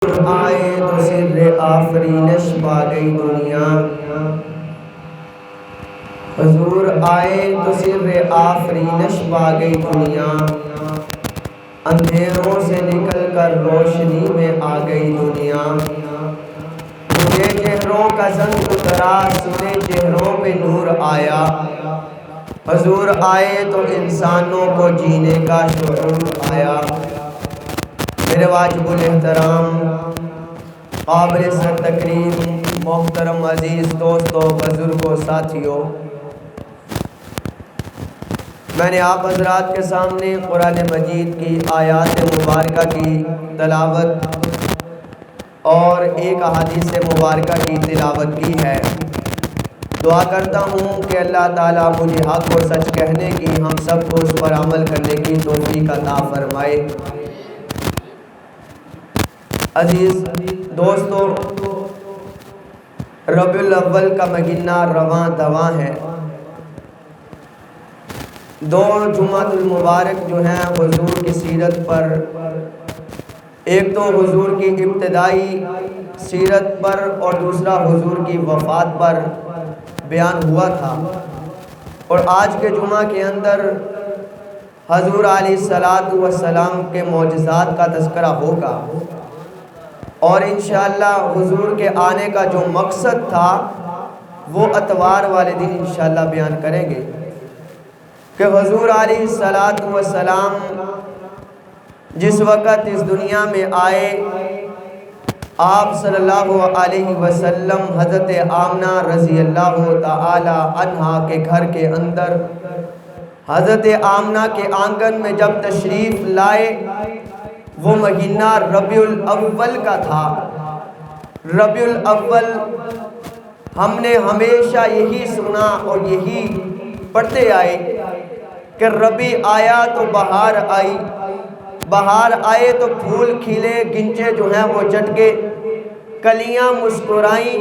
آئے تو سر آفرینش پا گئی دنیا، حضور آئے تو سر آفرینش پا گئی دنیا، اندھیروں سے نکل کر روشنی میں آ گئی دنیا، مجھے چہروں کا زنگ اترا سنے چہروں پہ نور آیا، حضور آئے تو انسانوں کو جینے کا شعور آیا۔ میرے واجب الاحترام قابل عزت تقریم محترم عزیز دوستوں بزرگوں ساتھیوں، میں نے آپ حضرات کے سامنے قرآن مجید کی آیات مبارکہ کی تلاوت اور ایک احادیث مبارکہ کی تلاوت کی ہے۔ دعا کرتا ہوں کہ اللہ تعالیٰ مجھے حق و سچ کہنے کی، ہم سب کو اس پر عمل کرنے کی توفیق عطا فرمائے۔ عزیز دوستو، ربیع الاول کا مہینہ رواں دواں ہے۔ دو جمعۃ المبارک جو ہیں حضور کی سیرت پر، ایک تو حضور کی ابتدائی سیرت پر اور دوسرا حضور کی وفات پر بیان ہوا تھا، اور آج کے جمعہ کے اندر حضور علیہ الصلاۃ والسلام کے معجزات کا تذکرہ ہوگا، اور انشاءاللہ حضور کے آنے کا جو مقصد تھا وہ اتوار والے دن انشاءاللہ بیان کریں گے کہ حضور علیہ الصلاۃ والسلام جس وقت اس دنیا میں آئے، آپ صلی اللہ علیہ وسلم حضرت آمنہ رضی اللہ تعالی عنہا کے گھر کے اندر، حضرت آمنہ کے آنگن میں جب تشریف لائے، وہ مہینہ ربیع الاول کا تھا۔ ربیع الاول ہم نے ہمیشہ یہی سنا اور یہی پڑھتے آئے کہ ربیع آیا تو بہار آئی، بہار آئے تو پھول کھلے، گنچے جو ہیں وہ چٹکے، کلیاں مسکرائیں،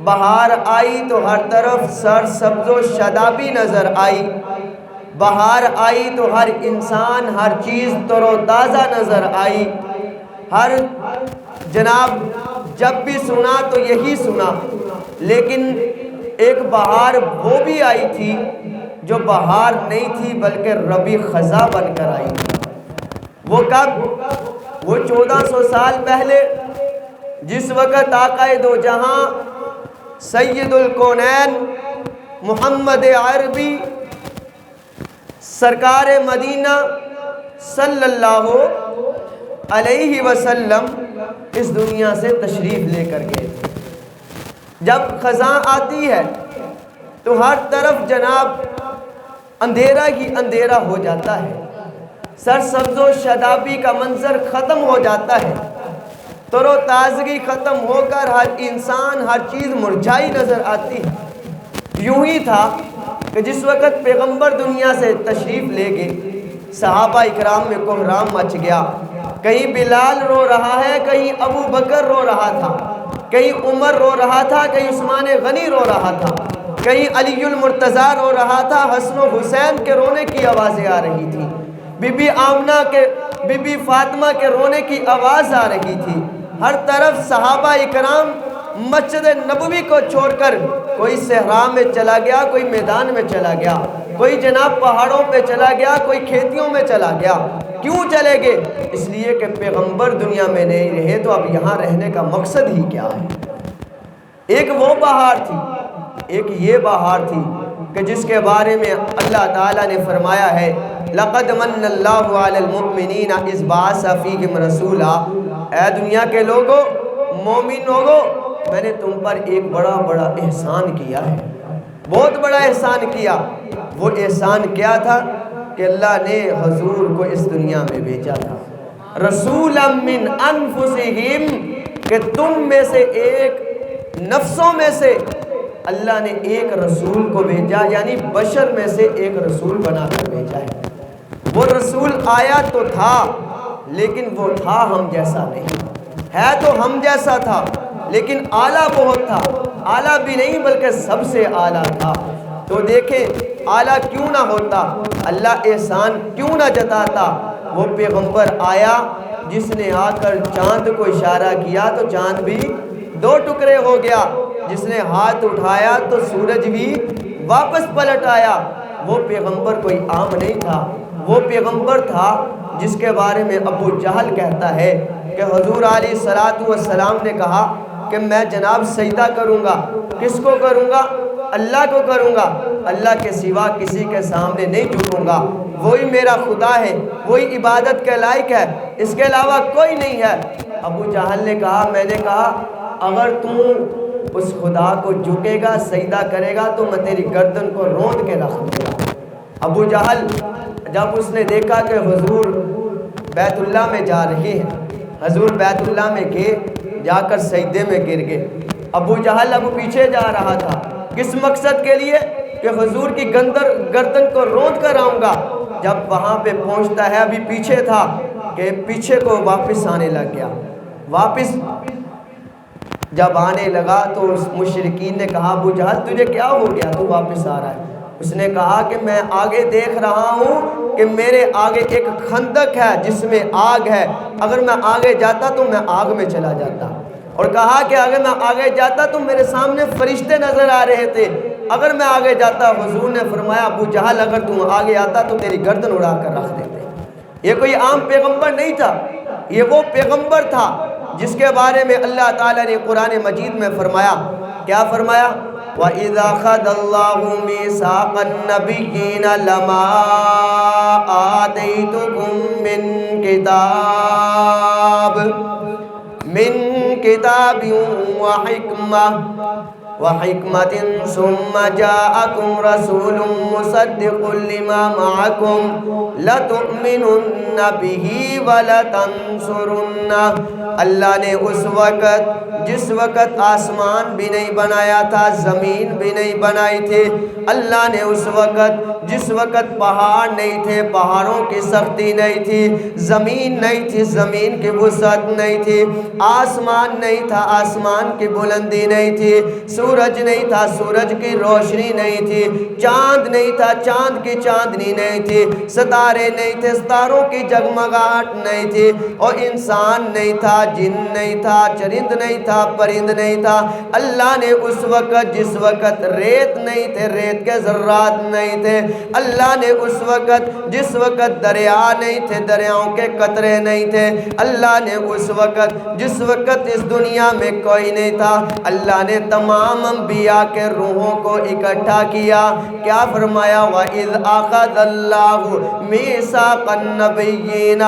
بہار آئی تو ہر طرف سرسبز و شادابی نظر آئی، بہار آئی تو ہر انسان ہر چیز تر و تازہ نظر آئی۔ ہر جناب جب بھی سنا تو یہی سنا، لیکن ایک بہار وہ بھی آئی تھی جو بہار نہیں تھی بلکہ ربیع خزاں بن کر آئی تھی۔ وہ کب؟ وہ 1400 سال پہلے، جس وقت آقا دو جہاں سید الکونین محمد عربی سرکار مدینہ صلی اللہ علیہ وسلم اس دنیا سے تشریف لے کر گئے تھے۔ جب خزاں آتی ہے تو ہر طرف جناب اندھیرا ہی اندھیرا ہو جاتا ہے، سرسبز و شادابی کا منظر ختم ہو جاتا ہے، تر و تازگی ختم ہو کر ہر انسان ہر چیز مرجھائی نظر آتی ہے۔ یوں ہی تھا کہ جس وقت پیغمبر دنیا سے تشریف لے گئے، صحابہ اکرام میں کوہرام مچ گیا، کہیں بلال رو رہا ہے، کہیں ابو بکر رو رہا تھا، کہیں عمر رو رہا تھا، کہیں عثمان غنی رو رہا تھا، کہیں علی المرتضیٰ رو رہا تھا، حسن و حسین کے رونے کی آوازیں آ رہی تھی، بی بی آمنہ کے، بی بی فاطمہ کے رونے کی آواز آ رہی تھی۔ ہر طرف صحابہ اکرام مسجد نبوی کو چھوڑ کر کوئی صحرا میں چلا گیا، کوئی میدان میں چلا گیا، کوئی جناب پہاڑوں پہ چلا گیا، کوئی کھیتیوں میں چلا گیا۔ کیوں چلے گئے؟ اس لیے کہ پیغمبر دنیا میں نہیں رہے تو اب یہاں رہنے کا مقصد ہی کیا ہے؟ ایک وہ بہار تھی، ایک یہ بہار تھی کہ جس کے بارے میں اللہ تعالیٰ نے فرمایا ہے لَقَدْ مَنَّ اللَّهُ عَلَى الْمُؤْمِنِينَ إِذْ بَعَثَ فِيهِمْ رَسُولًا۔ اے دنیا کے لوگوں، مومن لوگوں، میں نے تم پر ایک بڑا احسان کیا ہے، بہت بڑا احسان کیا۔ وہ احسان کیا تھا کہ اللہ نے حضور کو اس دنیا میں بھیجا تھا، رسولا من انفسہم، کہ تم میں سے ایک نفسوں میں سے اللہ نے ایک رسول کو بھیجا، یعنی بشر میں سے ایک رسول بنا کر بھیجا ہے۔ وہ رسول آیا تو تھا، لیکن وہ تھا ہم جیسا نہیں، ہے تو ہم جیسا تھا لیکن اعلیٰ بہت تھا، اعلیٰ بھی نہیں بلکہ سب سے اعلیٰ تھا۔ تو دیکھیں اعلیٰ کیوں نہ ہوتا، اللہ احسان کیوں نہ جتاتا، وہ پیغمبر آیا جس نے آ کر چاند کو اشارہ کیا تو چاند بھی دو ٹکڑے ہو گیا، جس نے ہاتھ اٹھایا تو سورج بھی واپس پلٹ آیا۔ وہ پیغمبر کوئی عام نہیں تھا، وہ پیغمبر تھا جس کے بارے میں ابو جہل کہتا ہے کہ حضور علیہ السلام نے کہا کہ میں جناب سجدہ کروں گا، کس کو کروں گا؟ اللہ کو کروں گا، اللہ کے سوا کسی کے سامنے نہیں جھکوں گا، وہی میرا خدا ہے، وہی عبادت کے لائق ہے، اس کے علاوہ کوئی نہیں ہے۔ ابو جہل نے کہا، میں نے کہا اگر تم اس خدا کو جھکے گا، سجدہ کرے گا تو میں تیری گردن کو روند کے رکھ دوں گا۔ ابو جہل جب اس نے دیکھا کہ حضور بیت اللہ میں جا رہے ہیں، حضور بیت اللہ میں گئے، جا کر سجدے میں گر گئے۔ ابو جہل اب پیچھے جا رہا تھا، کس مقصد کے لیے؟ کہ حضور کی گردن کو روند کر آؤں گا۔ جب وہاں پہ پہنچتا ہے، ابھی پیچھے تھا کہ پیچھے کو واپس آنے لگ گیا۔ واپس جب آنے لگا تو اس مشرکین نے کہا، ابو جہل تجھے کیا ہو گیا، تو واپس آ رہا ہے؟ اس نے کہا کہ میں آگے دیکھ رہا ہوں کہ میرے آگے ایک خندق ہے جس میں آگ ہے، اگر میں آگے جاتا تو میں آگ میں چلا جاتا۔ اور کہا کہ اگر میں آگے جاتا تو میرے سامنے فرشتے نظر آ رہے تھے، اگر میں آگے جاتا، حضور نے فرمایا ابو جہل اگر تم آگے آتا تو تیری گردن اڑا کر رکھ دیتے۔ یہ کوئی عام پیغمبر نہیں تھا، یہ وہ پیغمبر تھا جس کے بارے میں اللہ تعالیٰ نے قرآن مجید میں فرمایا، کیا فرمایا؟ وَإِذَا أَخَذَ اللَّهُ مِيثَاقَ النَّبِيِّينَ لَمَا آتَيْتُكُم مِّن كِتَابٍ وحكمة ثم جاءكم رسول مصدق لما معكم لتؤمنن به ولتنصرن۔ اللہ نے اس وقت جس وقت آسمان بھی نہیں بنایا تھا، زمین بھی نہیں بنائی تھی، اللہ نے اس وقت جس وقت پہاڑ نہیں تھے، پہاڑوں کی سختی نہیں تھی، زمین نہیں تھی، زمین کی وسعت نہیں تھی، آسمان نہیں تھا، آسمان کی بلندی نہیں تھی، سورج نہیں تھا، سورج کی روشنی نہیں تھی، چاند نہیں تھا، چاند کی چاندنی نہیں تھی، ستارے نہیں تھے، ستاروں کی جگمگاہٹ نہیں تھی، اور انسان نہیں تھا، جن نہیں تھا، چرند نہیں تھا، پرند نہیں تھا۔ اللہ نے اس وقت جس وقت ریت نہیں تھے، ریت کے ذرات نہیں تھے، اللہ نے اس وقت جس وقت دریا نہیں تھے، دریاؤں کے قطرے نہیں تھے، اللہ نے اس وقت جس وقت اس دنیا میں کوئی نہیں تھا، اللہ نے تمام انبیاء کے روحوں کو اکٹھا کیا۔ کیا فرمایا؟ وَإِذْ أَخَذَ اللَّهُ مِيثَاقَ النَّبِيِّينَ،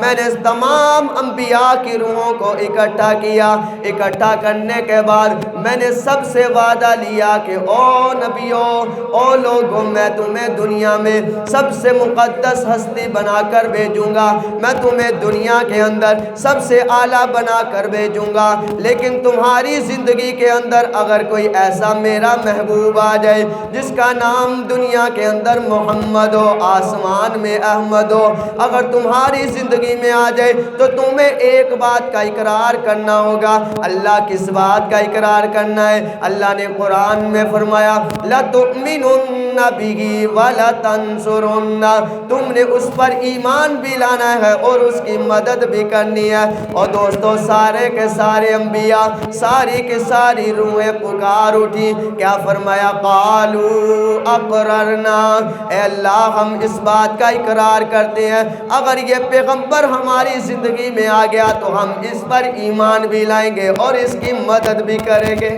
میں نے تمام انبیاء کی روحوں کو اکٹھا کیا۔ اکٹھا کرنے کے بعد میں نے سب سے وعدہ لیا کہ او نبیوں، او لوگوں، میں تمہیں دنیا میں سب سے مقدس ہستی بنا کر بھیجوں گا، میں تمہیں دنیا کے اندر سب سے اعلیٰ بنا کر بھیجوں گا، لیکن تمہاری زندگی کے اندر اگر کوئی ایسا میرا محبوب آ جائے جس کا نام دنیا کے اندر محمد ہو، آسمان میں احمد ہو، اگر تمہاری زندگی میں آ جائے تو تمہیں ایک بات کا اقرار کرنا ہوگا۔ اللہ کس بات کا اقرار کرنا ہے؟ اللہ نے قرآن میں فرمایا لَتُؤْمِنُنَّ بِهِ وَلَتَنْصُرُنَّ، تم نے اس پر ایمان بھی لانا ہے اور اس کی مدد بھی کرنی ہے۔ اور دوستو، سارے کے سارے انبیاء، ساری کے ساری روحیں پکار اٹھی، کیا فرمایا؟ قَالُوا أَقْرَرْنَا، اے اللہ ہم اس بات کا اقرار کرتے ہیں، اگر یہ پیغمبر ہماری زندگی میں آ گیا تو ہم اس پر ایمان بھی لائیں گے اور اس کی مدد بھی کریں گے۔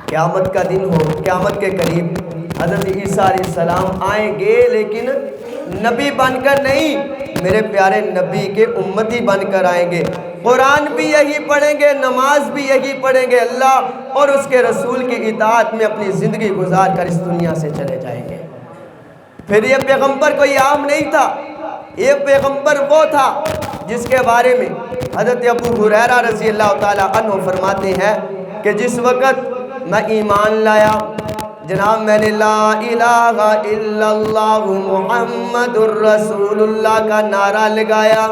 قیامت کا دن ہو، قیامت کے قریب حضرت عیسیٰ علیہ السلام آئیں گے، لیکن نبی بن کر نہیں، میرے پیارے نبی کے امتی بن کر آئیں گے، قرآن بھی یہی پڑھیں گے، نماز بھی یہی پڑھیں گے، اللہ اور اس کے رسول کی اطاعت میں اپنی زندگی گزار کر اس دنیا سے چلے جائیں گے۔ پھر یہ پیغمبر کوئی عام نہیں تھا، یہ پیغمبر وہ تھا جس کے بارے میں حضرت ابو ہریرہ رضی اللہ تعالیٰ عنہ فرماتے ہیں کہ جس وقت میں ایمان لایا، جناب میں نے لا الہ الا اللہ محمد الرسول اللہ کا نعرہ لگایا،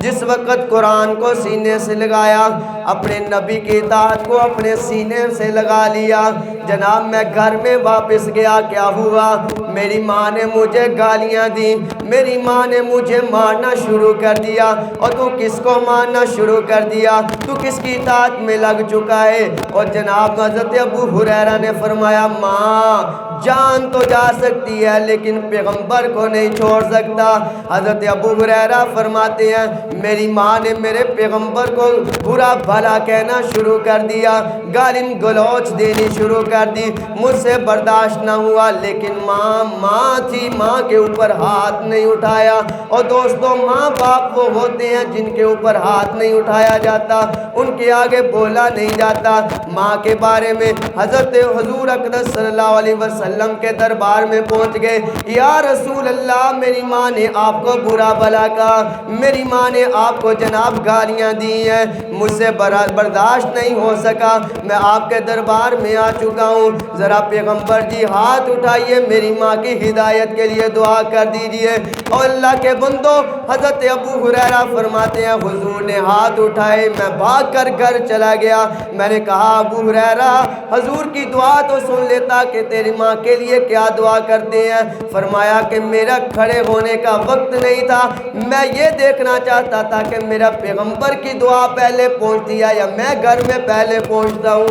جس وقت قرآن کو سینے سے لگایا، اپنے نبی کی اطاعت کو اپنے سینے سے لگا لیا، جناب میں گھر میں واپس گیا، کیا ہوا؟ میری ماں نے مجھے گالیاں دی، میری ماں نے مجھے مارنا شروع کر دیا۔ اور تو کس کو مارنا شروع کر دیا؟ تو کس کی اطاعت میں لگ چکا ہے؟ اور جناب حضرت ابو ہریرہ نے فرمایا، ماں جان تو جا سکتی ہے لیکن پیغمبر کو نہیں چھوڑ سکتا۔ حضرت ابو ہریرہ فرماتے ہیں، میری ماں نے میرے پیغمبر کو برا بھلا کہنا شروع کر دیا، گالم گلوچ دینی شروع کر دی، مجھ سے برداشت نہ ہوا، لیکن ماں تھی، ماں کے اوپر ہاتھ نہیں اٹھایا۔ اور دوستو، ماں باپ وہ ہوتے ہیں جن کے اوپر ہاتھ نہیں اٹھایا جاتا، ان کے آگے بولا نہیں جاتا۔ ماں کے بارے میں حضرت حضور اقدس صلی اللہ علیہ وسلم کے دربار میں پہنچ گئے، یا رسول اللہ میری ماں نے آپ کو برا بھلا کہا، میری ماں نے آپ کو جناب گالیاں دی ہیں، مجھ سے برداشت نہیں ہو سکا، میں آپ کے دربار میں آ چکا ہوں، ذرا پیغمبر جی ہاتھ اٹھائیے، میری ماں کی ہدایت کے لیے دعا کر دیجئے۔ اور اللہ کے بندو، حضرت ابو ہریرہ فرماتے ہیں حضور نے ہاتھ اٹھائے، میں بھاگ کر گھر چلا گیا، میں نے کہا ابو ہریرہ حضور کی دعا تو سن لیتا کہ تیری ماں کے لیے کیا دعا کرتے ہیں۔ فرمایا کہ میرا کھڑے ہونے کا وقت نہیں تھا، میں یہ دیکھنا چاہتا تھا کہ میرا پیغمبر کی دعا پہلے پہنچتی ہے یا میں گھر میں پہلے پہنچتا ہوں۔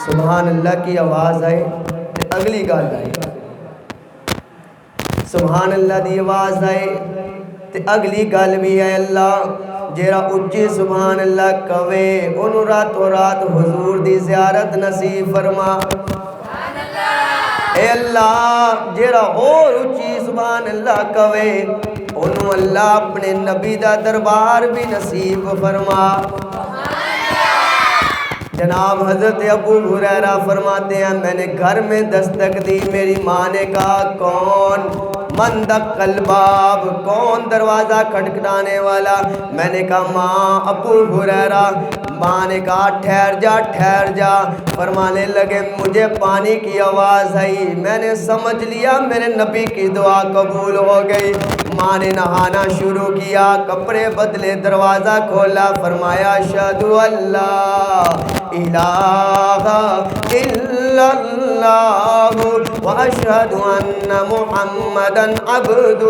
سبحان اللہ کی آواز آئے تے اگلی گل آئے، سبحان اللہ دی آواز آئے تے اگلی گل بھی ہے۔ اللہ جیڑا اچھی سبحان اللہ کہے انہوں راتوں رات حضور دی زیارت نصیب فرما۔ اے اللہ جیڑا اور اچھی سبحان اللہ کہے انہوں اللہ اپنے نبی دا دربار بھی نصیب فرما۔ جناب حضرت ابو ہریرہ فرماتے ہیں میں نے گھر میں دستک دی، میری ماں نے کہا کون؟ من دق الباب، کون دروازہ کھٹکھٹانے والا؟ میں نے کہا ماں ابو ہریرہ۔ ماں نے کہا ٹھہر جا ٹھہر جا، فرمانے لگے مجھے پانی کی آواز آئی، میں نے سمجھ لیا میرے نبی کی دعا قبول ہو گئی۔ ماں نے نہانا شروع کیا، کپڑے بدلے، دروازہ کھولا، فرمایا اشہد اللہ الہ الا اللہ واشہد ان محمدا عبدہ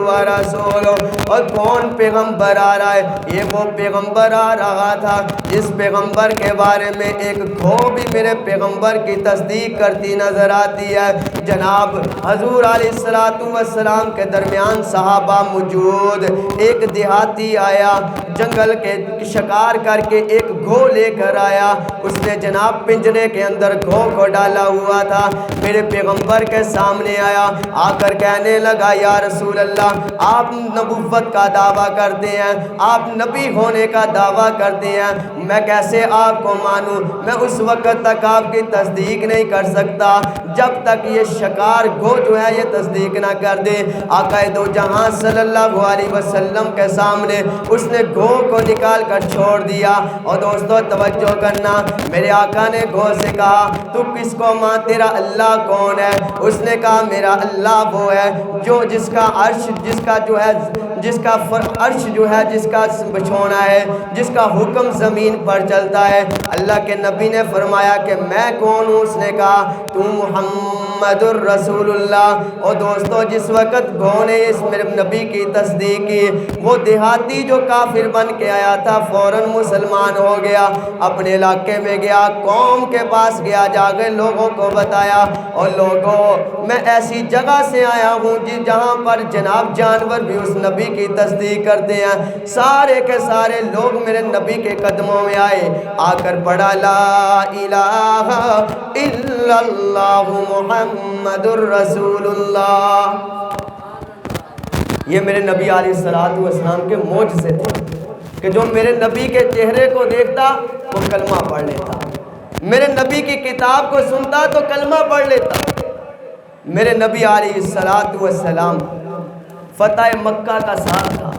ورسولہ۔ اور کون پیغمبر آ رہا ہے؟ یہ وہ پیغمبر آ رہا تھا جس پیغمبر کے بارے میں ایک گھو بھی میرے پیغمبر کی تصدیق کرتی نظر آتی ہے۔ جناب حضور علیہ السلام کے درمیان صحابہ موجود، ایک دیہاتی آیا، جنگل کے شکار کر کے ایک گھو لے کر آیا، اس نے جناب پنجرے کے اندر گھو کو ڈالا ہوا تھا، میرے پیغمبر کے سامنے آیا، آ کر کہنے لگا یا رسول اللہ آپ نبوت کا دعویٰ کرتے ہیں، آپ نبی ہونے کا دعویٰ کرتے ہیں، میں کیسے آپ کو مانوں؟ میں اس وقت تک آپ کی تصدیق نہیں کر سکتا جب تک یہ شکار گھو جو ہے یہ تصدیق نہ کر دے۔ آقا دو جہاں صلی اللہ علیہ وسلم کے سامنے اس نے گھو کو نکال کر چھوڑ دیا۔ اور دوستو توجہ کرنا، میرے آقا نے گھو سے کہا تو کس کو ماں تیرا اللہ کون ہے؟ اس نے کہا میرا اللہ وہ ہے جو جس کا عرش جس کا جو ہے جس کا عرش جو ہے جس کا بچھونا ہے، جس کا حکم زمین پر چلتا ہے۔ اللہ کے نبی نے فرمایا کہ میں کون ہوں؟ اس نے کہا تو محمد الرسول اللہ۔ اور دوستو جس وقت گھو نے اس میرے نبی کی تصدیق کی، وہ دیہاتی جو کافر بن کے آیا تھا فوراً مسلمان ہو گیا، اپنے علاقے میں گیا، قوم کے پاس گیا، جا کے لوگوں کو بتایا اور لوگوں میں ایسی جگہ سے آیا ہوں جہاں پر جناب جانور بھی اس نبی کی تصدیق کرتے ہیں۔ سارے کے سارے لوگ میرے نبی کے قدموں میں آئے، آ کر پڑھا لا الہ الا اللہ محمد الرسول اللہ۔ یہ میرے نبی علیہ السلام کے معجزے تھے کہ جو میرے نبی کے چہرے کو دیکھتا وہ کلمہ پڑھ لیتا، میرے نبی کی کتاب کو سنتا تو کلمہ پڑھ لیتا۔ میرے نبی علیہ السلام فتح مکہ کا سال تھا،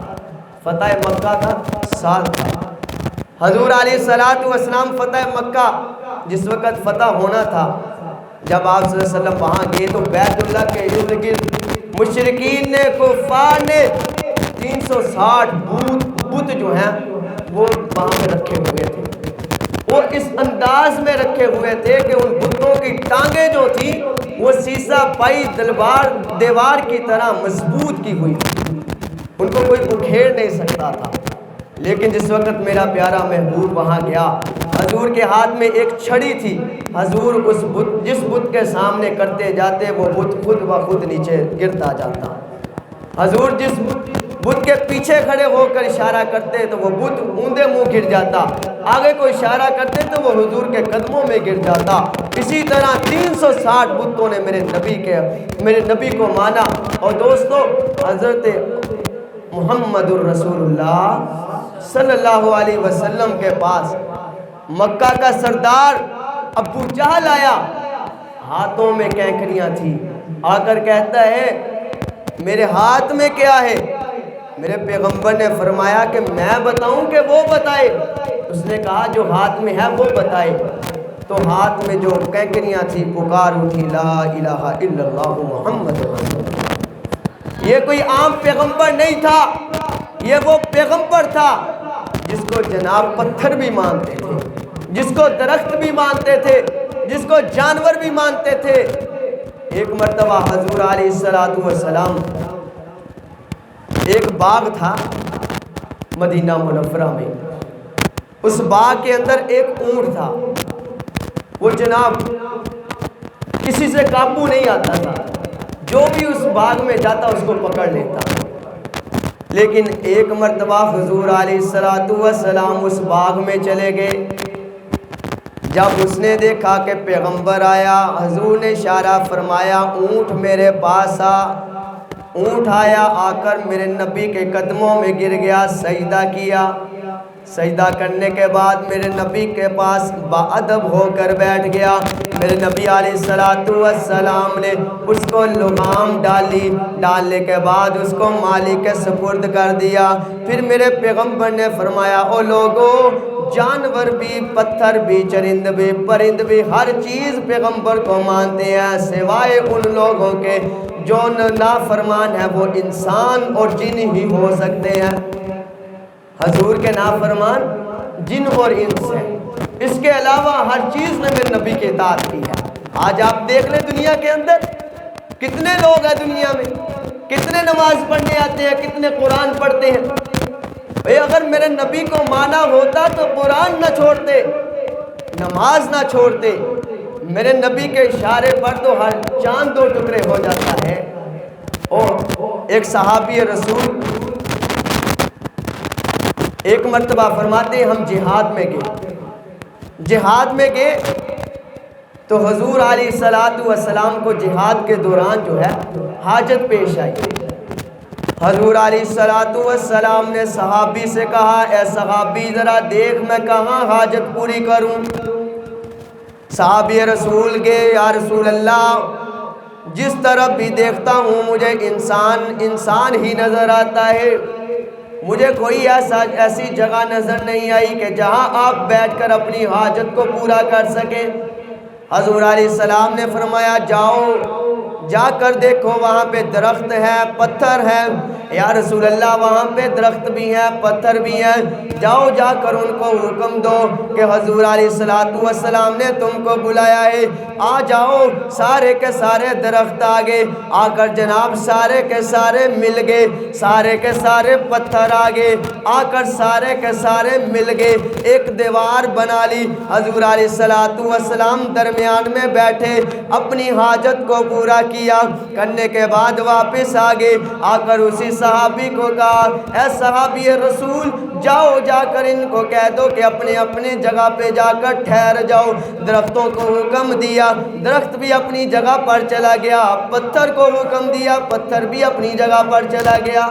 فتح مکہ کا سال تھا۔ حضور علیہ السلام فتح مکہ جس وقت فتح ہونا تھا، جب آپ صلی اللہ علیہ وسلم وہاں گئے تو بیت اللہ کے ارد گرد مشرکین نے کفار نے 360 بت جو ہیں وہ وہاں پہ رکھے ہوئے تھے. وہ اس انداز میں رکھے ہوئے تھے کہ ان بتوں کی ٹانگیں جو تھی وہ سیسا پائی دیوار کی طرح مضبوط کی ہوئی تھی. ان کو کوئی اکھیڑ نہیں سکتا تھا. لیکن جس وقت میرا پیارا محبوب وہاں گیا، حضور کے ہاتھ میں ایک چھڑی تھی. حضور جس بت کے سامنے کرتے جاتے وہ بت خود بخود نیچے گرتا جاتا. حضور جس بت کے پیچھے کھڑے ہو کر اشارہ کرتے تو وہ بت اوندے منہ گر جاتا. آگے کو اشارہ کرتے تو وہ حضور کے قدموں میں گر جاتا. اسی طرح 360 بتوں نے میرے نبی کو مانا. اور دوستو، حضرت محمد الرسول اللہ صلی اللہ علیہ وسلم کے پاس مکہ کا سردار ابو جہل آیا. ہاتھوں میں کینکریاں تھی. آ کر کہتا ہے میرے ہاتھ میں کیا ہے؟ میرے پیغمبر نے فرمایا کہ میں بتاؤں کہ وہ بتائے؟ اس نے کہا جو ہاتھ میں ہے وہ بتائے. تو ہاتھ میں جو کینکریاں تھی پکار اٹھی لا الہ الا اللہ محمد رسول اللہ. یہ کوئی عام پیغمبر نہیں تھا، یہ وہ پیغمبر تھا جس کو جناب پتھر بھی مانتے تھے، جس کو درخت بھی مانتے تھے، جس کو جانور بھی مانتے تھے. ایک مرتبہ حضور علیہ السلام ایک باغ تھا مدینہ منورہ میں. اس باغ کے اندر ایک اونٹ تھا. وہ جناب کسی سے قابو نہیں آتا تھا، جو بھی اس باغ میں جاتا اس کو پکڑ لیتا. لیکن ایک مرتبہ حضور علیہ السلام اس باغ میں چلے گئے. جب اس نے دیکھا کہ پیغمبر آیا، حضور نے اشارہ فرمایا اونٹ میرے پاس آ. اونٹ آیا، آ کر میرے نبی کے قدموں میں گر گیا، سجدہ کیا. سجدہ کرنے کے بعد میرے نبی کے پاس باادب ہو کر بیٹھ گیا. میرے نبی علیہ السلام نے اس کو لگام ڈالی. ڈالنے کے بعد اس کو مالک کے سپرد کر دیا. پھر میرے پیغمبر نے فرمایا او لوگو، جانور بھی، پتھر بھی، چرند بھی، پرند بھی، ہر چیز پیغمبر کو مانتے ہیں سوائے ان لوگوں کے جو نافرمان ہے، وہ انسان اور جن ہی ہو سکتے ہیں. حضور کے نافرمان جن اور انس ہیں، اس کے علاوہ ہر چیز نے میرے نبی کی اطاعت کی ہے. آج آپ دیکھ لیں دنیا کے اندر کتنے لوگ ہیں، دنیا میں کتنے نماز پڑھنے آتے ہیں، کتنے قرآن پڑھتے ہیں. بھئی اگر میرے نبی کو مانا ہوتا تو قرآن نہ چھوڑتے، نماز نہ چھوڑتے. میرے نبی کے اشارے پر تو ہر چاند 2 ٹکڑے ہو جاتا ہے. اور ایک صحابی رسول ایک مرتبہ فرماتے ہیں ہم جہاد میں گئے تو حضور علیہ السلام کو جہاد کے دوران جو ہے حاجت پیش آئی. حضور علیہ السلام نے صحابی سے کہا اے صحابی ذرا دیکھ میں کہاں حاجت پوری کروں. صحابی رسول گئے، یا رسول اللہ جس طرف بھی دیکھتا ہوں مجھے انسان ہی نظر آتا ہے. مجھے کوئی ایسی جگہ نظر نہیں آئی کہ جہاں آپ بیٹھ کر اپنی حاجت کو پورا کر سکیں. حضور علیہ السلام نے فرمایا جا کر دیکھو وہاں پہ درخت ہے، پتھر ہے. یا رسول اللہ وہاں پہ درخت بھی ہیں، پتھر بھی ہیں، جا کر ان کو حکم دو کہ حضور علیہ السلام نے تم کو بلایا ہے، آ جاؤ. سارے کے سارے درخت آگے آ کر جناب سارے کے سارے مل گئے، سارے کے سارے پتھر آگے آ کر سارے کے سارے مل گئے، ایک دیوار بنا لی. حضور علیہ السلام درمیان میں بیٹھے، اپنی حاجت کو پورا کیا. کرنے کے بعد واپس آگے آ کر اسی صحابی کو کہا اے صحابی رسول جا کر ان کو کہہ دو کہ اپنے جگہ پہ جا کر ٹھہر جاؤ. درختوں کو حکم دیا، درخت بھی اپنی جگہ پر چلا گیا. پتھر کو حکم دیا، پتھر بھی اپنی جگہ پر چلا گیا.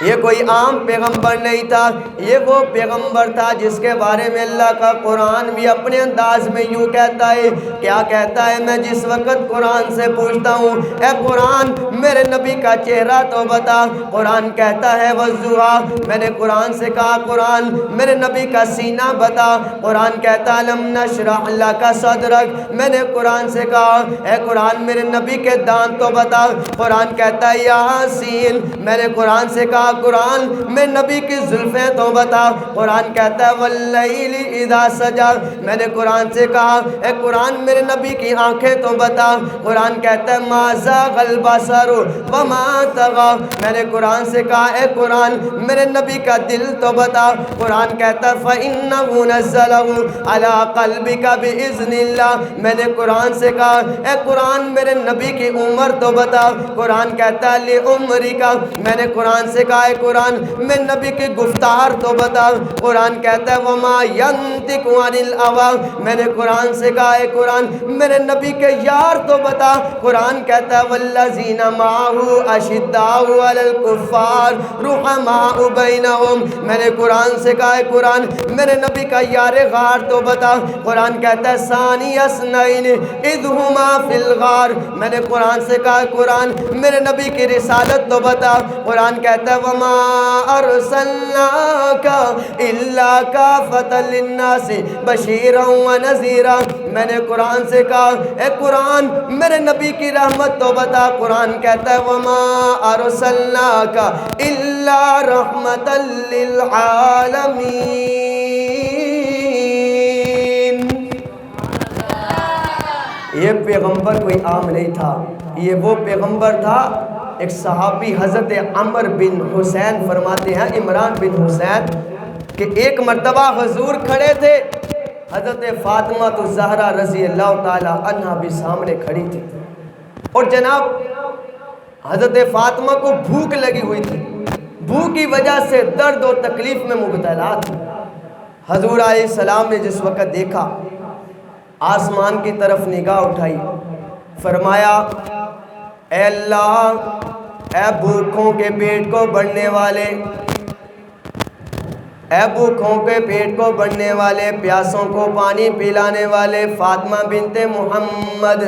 یہ کوئی عام پیغمبر نہیں تھا، یہ وہ پیغمبر تھا جس کے بارے میں اللہ کا قرآن بھی اپنے انداز میں یوں کہتا ہے۔ کیا کہتا ہے؟ میں جس وقت قرآن سے پوچھتا ہوں اے قرآن میرے نبی کا چہرہ تو بتا، قرآن کہتا ہے وَالضُّحَىٰ۔ میں نے قرآن سے کہا قرآن میرے نبی کا سینہ بتا، قرآن کہتا ہے لَمْ نَشْرَحْ لَكَ صَدْرَكَ۔ میں نے قرآن سے کہا اے قرآن میرے نبی کے دانت تو بتا، قرآن کہتا ہے یاسین۔ میں نے قرآن سے کہا قرآن میں نبی کی زلفیں تو بتا، قرآن کہتا ہے واللیل اذا سجا۔ میں نے قرآن سے کہا اے قرآن میرے نبی کی آنکھیں تو بتا، قرآن کہتا ہے ما زاغ البصر وما طغى۔ میں نے قرآن سے کہا اے قرآن میرے نبی کا دل تو بتا، قرآن کہتا ہے فإنه نزله على قلبك بإذن اللہ۔ میں نے قرآن سے کہا اے قرآن میرے نبی کی عمر تو بتا، قرآن کہتا ہے لعمرك۔ میں نے قرآن سے کہا اے قرآن میں نبی کی گفتار تو بتا، قرآن کہتا ہے وما ينطق عن الهوى۔ میں نے قرآن سے کہا اے قرآن میرے نبی کے یار تو بتا، قرآن کہتا ہے والذین معه اشداء علی الکفار رحماء بینہم۔ میں نے قرآن سے کہا اے قرآن میرے نبی کا یار غار تو بتا، قرآن کہتا ہے ثانی اثنین اذ ہما فی الغار۔ میں نے قرآن سے کہا قرآن میرے نبی کی رسالت تو بتا، قرآن کہتا ہے وما ارسلناک الا کافۃ للناس بشیرا ونذیرا۔ میں نے قرآن سے کہا اے قرآن میرے نبی کی رحمت تو بتا، قرآن کہتا ہے وما ارسلناک الا رحمتا للعالمین۔ یہ پیغمبر کوئی عام نہیں تھا، یہ وہ پیغمبر تھا۔ ایک صحابی حضرت عمر بن حسین فرماتے ہیں، عمران بن حسین، کہ ایک مرتبہ حضور کھڑے تھے، حضرت فاطمہ الزہرا رضی اللہ تعالی عنہ بھی سامنے کھڑی تھی، اور جناب حضرت فاطمہ کو بھوک لگی ہوئی تھی، بھوک کی وجہ سے درد و تکلیف میں مبتلا تھی۔ حضور علیہ السلام نے جس وقت دیکھا، آسمان کی طرف نگاہ اٹھائی، فرمایا اے اللہ، اے بھوکوں کے پیٹ کو بڑھنے والے، اے بھوکوں کے پیٹ کو بڑھنے والے، پیاسوں کو پانی پلانے والے فاطمہ بنت محمد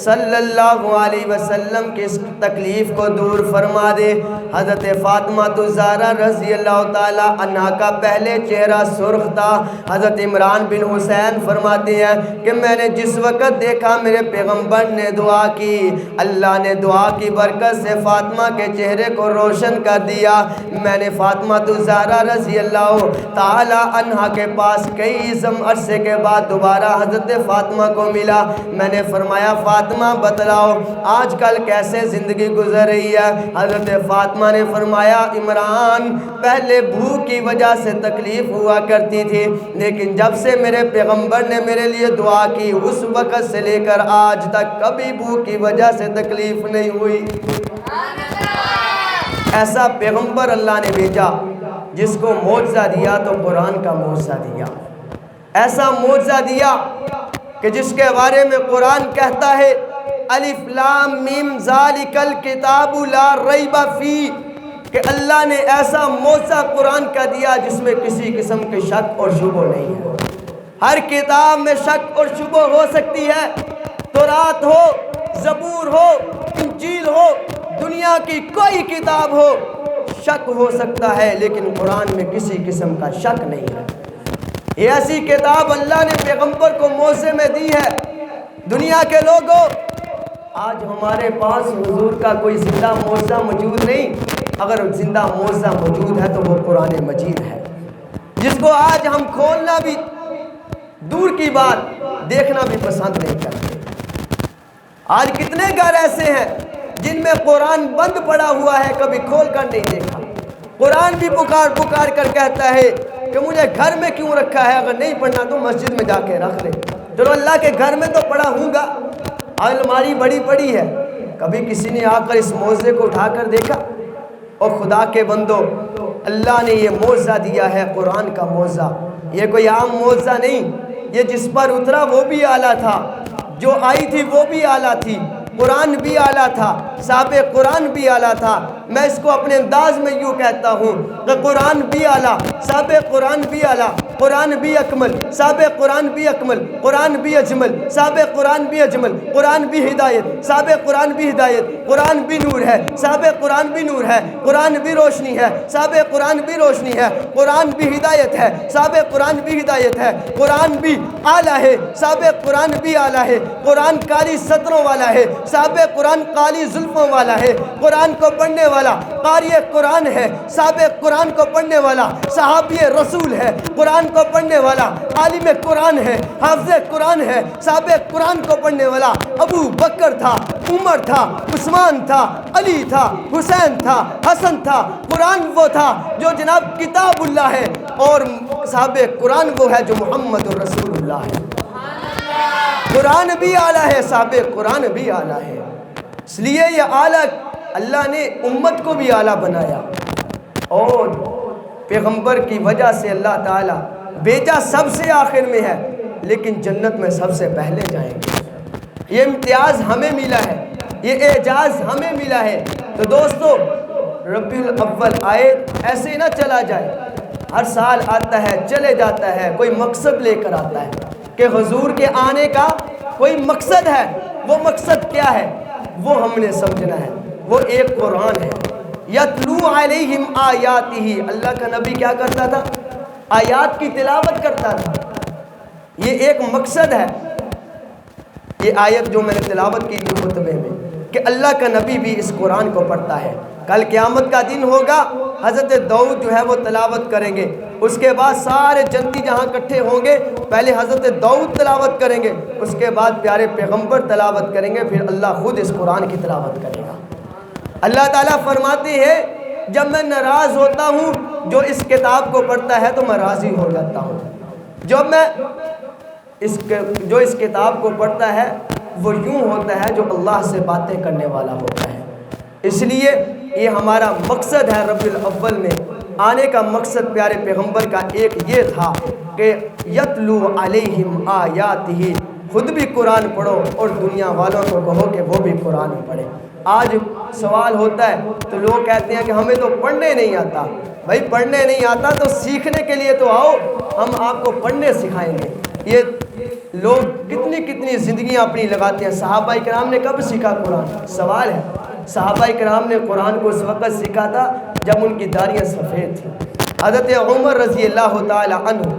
صلی اللہ علیہ وسلم کی اس تکلیف کو دور فرما دے۔ حضرت فاطمہ الزہرا رضی اللہ تعالی عنہا کا پہلے چہرہ سرخ تھا۔ حضرت عمران بن حسین فرماتے ہیں کہ میں نے جس وقت دیکھا میرے پیغمبر نے دعا کی، اللہ نے دعا کی برکت سے فاطمہ کے چہرے کو روشن کر دیا۔ میں نے فاطمہ الزہرا رضی اللہ تعالی عنہا کے پاس کئی عرصے کے بعد دوبارہ حضرت فاطمہ کو ملا۔ میں نے فرمایا فاطمہ بتلاؤ آج کل کیسے زندگی گزر رہی ہے؟ حضرت فاطمہ نے فرمایا عمران، پہلے بھوک کی وجہ سے تکلیف ہوا کرتی تھی، لیکن جب سے میرے پیغمبر نے میرے لیے دعا کی اس وقت سے لے کر آج تک کبھی بھوک کی وجہ سے تکلیف نہیں ہوئی۔ ایسا پیغمبر اللہ نے بھیجا جس کو معجزہ دیا تو قرآن کا معجزہ دیا، ایسا معجزہ دیا کہ جس کے بارے میں قرآن کہتا ہے الف لام میم ذالک الکتاب لا ریب فیہ، کہ اللہ نے ایسا معجزہ قرآن کا دیا جس میں کسی قسم کے شک اور شبہ نہیں ہے۔ ہر کتاب میں شک اور شبہ ہو سکتی ہے، تورات ہو، زبور ہو، انجیل ہو، دنیا کی کوئی کتاب ہو، شک ہو سکتا ہے، لیکن قرآن میں کسی قسم کا شک نہیں ہے۔ یہ ایسی کتاب اللہ نے پیغمبر کو معجزے میں دی ہے۔ دنیا کے لوگوں، آج ہمارے پاس حضور کا کوئی زندہ معجزہ موجود نہیں، اگر زندہ معجزہ موجود ہے تو وہ قرآن مجید ہے، جس کو آج ہم کھولنا بھی دور کی بات، دیکھنا بھی پسند نہیں کرتے۔ آج کتنے گھر ایسے ہیں جن میں قرآن بند پڑا ہوا ہے، کبھی کھول کر نہیں دیکھا۔ قرآن بھی پکار کر کہتا ہے کہ مجھے گھر میں کیوں رکھا ہے، اگر نہیں پڑھنا تو مسجد میں جا کے رکھ لے۔ چلو اللہ کے گھر میں تو پڑھا ہوں گا، الماری بڑی پڑی ہے، کبھی کسی نے آ کر اس معجزے کو اٹھا کر دیکھا؟ اور خدا کے بندو، اللہ نے یہ معجزہ دیا ہے، قرآن کا معجزہ، یہ کوئی عام معجزہ نہیں، یہ جس پر اترا وہ بھی اعلیٰ تھا، جو آئی تھی وہ بھی اعلیٰ تھی، قرآن بھی اعلیٰ تھا، صاحب قرآن بھی اعلیٰ تھا۔ میں اس کو اپنے انداز میں یوں کہتا ہوں کہ قرآن بھی اعلیٰ، صاحب قرآن بھی اعلیٰ، قرآن بھی اکمل، صاحب قرآن بھی اکمل، قرآن بھی اجمل، صاحب قرآن بھی اجمل، قرآن بھی ہدایت، صاحب قرآن بھی ہدایت، قرآن بھی نور ہے، صاحب قرآن بھی نور ہے، قرآن بھی روشنی ہے، صاحب قرآن بھی روشنی ہے، قرآن بھی ہدایت ہے، صاحب قرآن بھی ہدایت ہے، قرآن بھی اعلیٰ ہے، صاحب قرآن بھی اعلیٰ ہے، قرآن کالی سطروں والا ہے، صاحب قرآن کالی زلفوں والا ہے، قرآن کو پڑھنے والا قاری قرآن ہے، صاحب قرآن کو پڑھنے والا صحابی رسول ہے، قرآن کو پڑھنے والا عالم قرآن ہے، حافظ قرآن ہے، صاحب قرآن کو پڑھنے والا ابو بکر تھا، عمر تھا، عثمان تھا، علی تھا، حسین تھا، حسن تھا۔ قرآن وہ تھا جو جناب کتاب اللہ ہے، اور صاحب قرآن وہ ہے جو محمد رسول اللہ ہے۔ قرآن بھی اعلیٰ ہے، صاحب قرآن بھی اعلیٰ ہے، اس لیے یہ اعلیٰ اللہ نے امت کو بھی اعلیٰ بنایا، اور پیغمبر کی وجہ سے اللہ تعالیٰ بیٹا سب سے آخر میں ہے، لیکن جنت میں سب سے پہلے جائیں گے۔ یہ امتیاز ہمیں ملا ہے، یہ اعجاز ہمیں ملا ہے۔ تو دوستو، ربیع الاول آئے ایسے ہی نہ چلا جائے، ہر سال آتا ہے چلے جاتا ہے، کوئی مقصد لے کر آتا ہے کہ حضور کے آنے کا کوئی مقصد ہے۔ وہ مقصد کیا ہے وہ ہم نے سمجھنا ہے، وہ ایک قرآن ہے۔ یتلو علیہم آیاتہ، اللہ کا نبی کیا کرتا تھا؟ آیات کی تلاوت کرتا تھا، یہ ایک مقصد ہے۔ یہ آیت جو میں نے تلاوت کی تھی خطبے میں کہ اللہ کا نبی بھی اس قرآن کو پڑھتا ہے۔ کل قیامت کا دن ہوگا، حضرت داؤد جو ہے وہ تلاوت کریں گے، اس کے بعد سارے جنتی جہاں اکٹھے ہوں گے، پہلے حضرت داؤد تلاوت کریں گے، اس کے بعد پیارے پیغمبر تلاوت کریں گے، پھر اللہ خود اس قرآن کی تلاوت کرے گا۔ اللہ تعالیٰ فرماتے ہیں جب میں ناراض ہوتا ہوں جو اس کتاب کو پڑھتا ہے تو میں راضی ہو جاتا ہوں، جو اس کتاب کو پڑھتا ہے وہ یوں ہوتا ہے جو اللہ سے باتیں کرنے والا ہوتا ہے۔ اس لیے یہ ہمارا مقصد ہے، ربیع الاول میں آنے کا مقصد پیارے پیغمبر کا ایک یہ تھا کہ یتلو علیہم آیاتہ، خود بھی قرآن پڑھو اور دنیا والوں کو کہو کہ وہ بھی قرآن پڑھیں۔ آج سوال ہوتا ہے تو لوگ کہتے ہیں کہ ہمیں تو پڑھنے نہیں آتا۔ بھائی پڑھنے نہیں آتا تو سیکھنے کے لیے تو آؤ، ہم آپ کو پڑھنے سکھائیں گے۔ یہ لوگ کتنی زندگیاں اپنی لگاتے ہیں۔ صحابہ کرام نے کب سیکھا قرآن؟ سوال ہے۔ صحابہ کرام نے قرآن کو اس وقت سیکھا تھا جب ان کی داڑیاں سفید تھیں۔ حضرت عمر رضی اللہ تعالی عنہ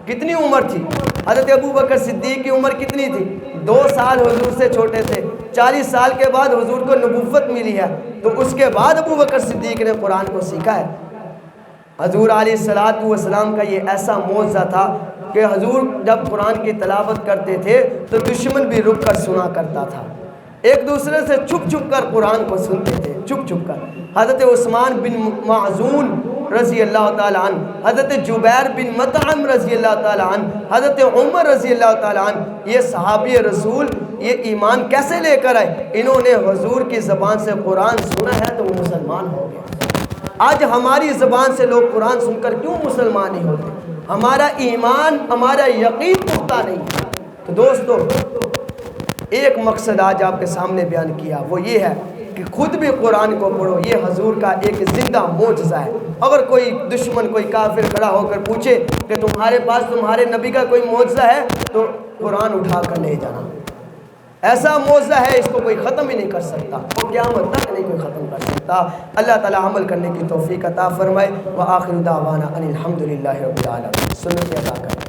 کتنی عمر تھی؟ حضرت ابو بکر صدیق کی عمر کتنی تھی؟ 2 سال حضور سے چھوٹے تھے۔ 40 سال کے بعد حضور کو نبوت ملی ہے، تو اس کے بعد ابو بکر صدیق نے قرآن کو سیکھا ہے۔ حضور علیہ الصلوۃ والسلام کا یہ ایسا معجزہ تھا کہ حضور جب قرآن کی تلاوت کرتے تھے تو دشمن بھی رک کر سنا کرتا تھا، ایک دوسرے سے چھپ چھپ کر قرآن کو سنتے تھے، چھپ چھپ کر۔ حضرت عثمان بن معزون رضی اللہ تعالیٰ عنہ، حضرت جبیر بن مطعم رضی اللہ تعالیٰ عنہ، حضرت عمر رضی اللہ تعالیٰ عنہ، یہ صحابی رسول یہ ایمان کیسے لے کر آئے؟ انہوں نے حضور کی زبان سے قرآن سنا ہے تو وہ مسلمان ہو گئے۔ آج ہماری زبان سے لوگ قرآن سن کر کیوں مسلمان نہیں ہوتے؟ ہمارا ایمان، ہمارا یقین پختہ نہیں ہے۔ تو دوستو، ایک مقصد آج آپ کے سامنے بیان کیا، وہ یہ ہے کہ خود بھی قرآن کو پڑھو۔ یہ حضور کا ایک زندہ معجزہ ہے۔ اگر کوئی دشمن، کوئی کافر کھڑا ہو کر پوچھے کہ تمہارے پاس تمہارے نبی کا کوئی معجزہ ہے، تو قرآن اٹھا کر لے جانا۔ ایسا معجزہ ہے اس کو کوئی ختم ہی نہیں کر سکتا، وہ قیامت تک نہیں کوئی ختم کر سکتا۔ اللہ تعالیٰ عمل کرنے کی توفیق عطا فرمائے۔ وآخر دعوانا ان الحمد للہ رب العالمین۔ سنت ادا کریں۔